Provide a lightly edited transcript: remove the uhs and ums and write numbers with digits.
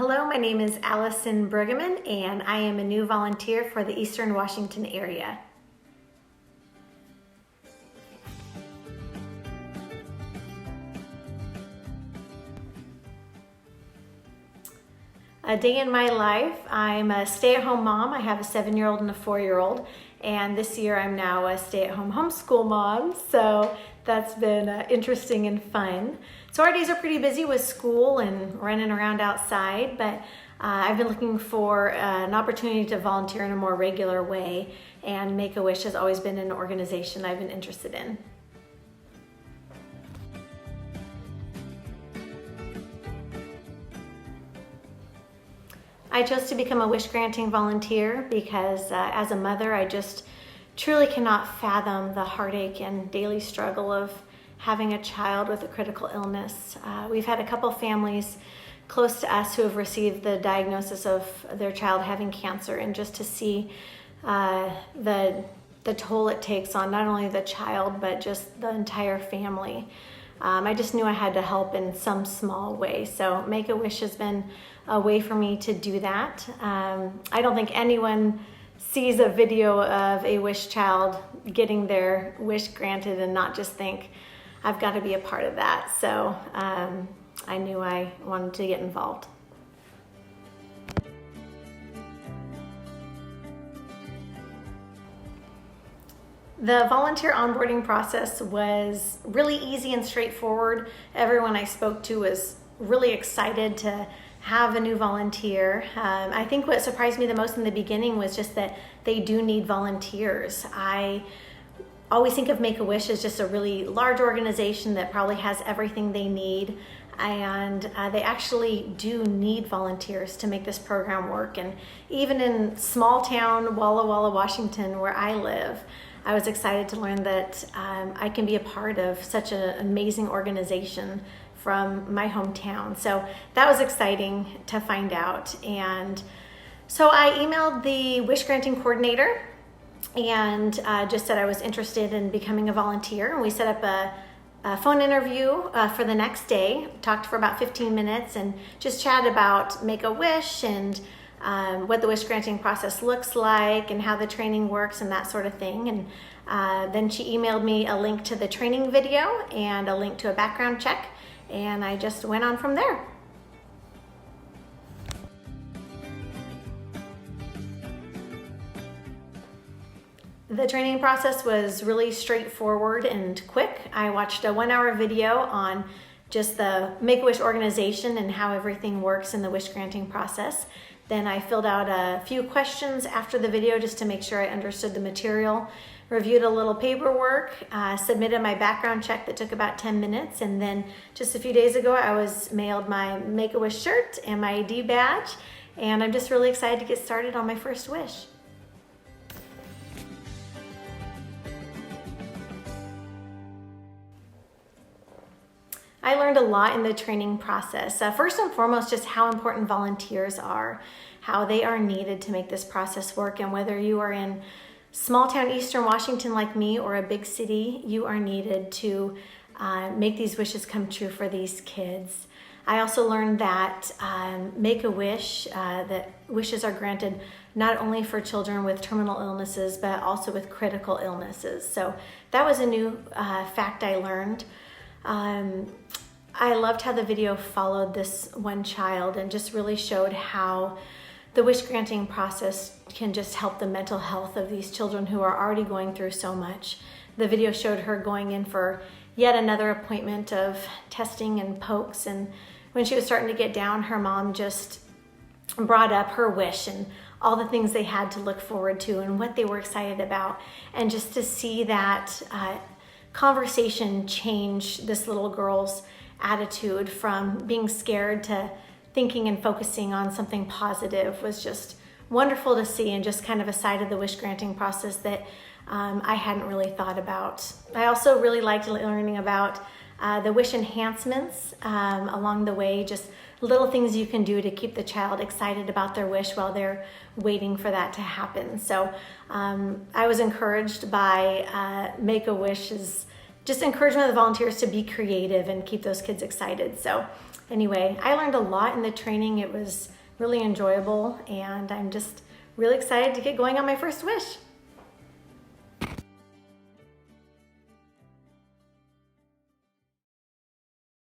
Hello, my name is Alison and I am a new volunteer for the Eastern Washington area. A day in my life, I'm a stay-at-home mom. I have a 7-year-old and a 4-year-old, and this year I'm now a stay-at-home homeschool mom, so that's been interesting and fun. So our days are pretty busy with school and running around outside, but I've been looking for an opportunity to volunteer in a more regular way, and Make-A-Wish has always been an organization I've been interested in. I chose to become a WishGranting volunteer because as a mother, I just truly cannot fathom the heartache and daily struggle of having a child with a critical illness. We've had a couple families close to us who have received the diagnosis of their child having cancer, and just to see the toll it takes on not only the child, but just the entire family. I just knew I had to help in some small way. So Make-A-Wish has been a way for me to do that. I don't think anyone sees a video of a wish child getting their wish granted and not just think, I've got to be a part of that. So I knew I wanted to get involved. The volunteer onboarding process was really easy and straightforward. Everyone I spoke to was really excited to have a new volunteer. I think what surprised me the most in the beginning was just that they do need volunteers. I always think of Make-A-Wish as just a really large organization that probably has everything they need, and they actually do need volunteers to make this program work. And even in small town Walla Walla, Washington, where I live, I was excited to learn that I can be a part of such an amazing organization from my hometown. So that was exciting to find out. And so I emailed the WishGranting coordinator and just said I was interested in becoming a volunteer. And we set up a phone interview for the next day, talked for about 15 minutes and just chatted about Make-A-Wish and what the wish granting process looks like and how the training works and that sort of thing. And then she emailed me a link to the training video and a link to a background check, and I just went on from there. The training process was really straightforward and quick. I watched a 1-hour video on just the Make-A-Wish organization and how everything works in the wish granting process. Then I filled out a few questions after the video just to make sure I understood the material, reviewed a little paperwork, submitted my background check that took about 10 minutes, and then just a few days ago I was mailed my Make-A-Wish shirt and my ID badge, and I'm just really excited to get started on my first wish. I learned a lot in the training process. First and foremost, just how important volunteers are, how they are needed to make this process work, and whether you are in small town Eastern Washington like me or a big city, you are needed to make these wishes come true for these kids. I also learned that Make-A-Wish, that wishes are granted not only for children with terminal illnesses, but also with critical illnesses. So that was a new fact I learned. I loved how the video followed this one child and just really showed how the wish granting process can just help the mental health of these children who are already going through so much. The video showed her going in for yet another appointment of testing and pokes, and when she was starting to get down, her mom just brought up her wish and all the things they had to look forward to and what they were excited about. And just to see that conversation change this little girl's attitude from being scared to thinking and focusing on something positive was just wonderful to see, and just kind of a side of the wish granting process that I hadn't really thought about. I also really liked learning about the wish enhancements along the way, just little things you can do to keep the child excited about their wish while they're waiting for that to happen. So I was encouraged by Make-A-Wish's just encouragement of the volunteers to be creative and keep those kids excited. So anyway, I learned a lot in the training. It was really enjoyable, and I'm just really excited to get going on my first wish.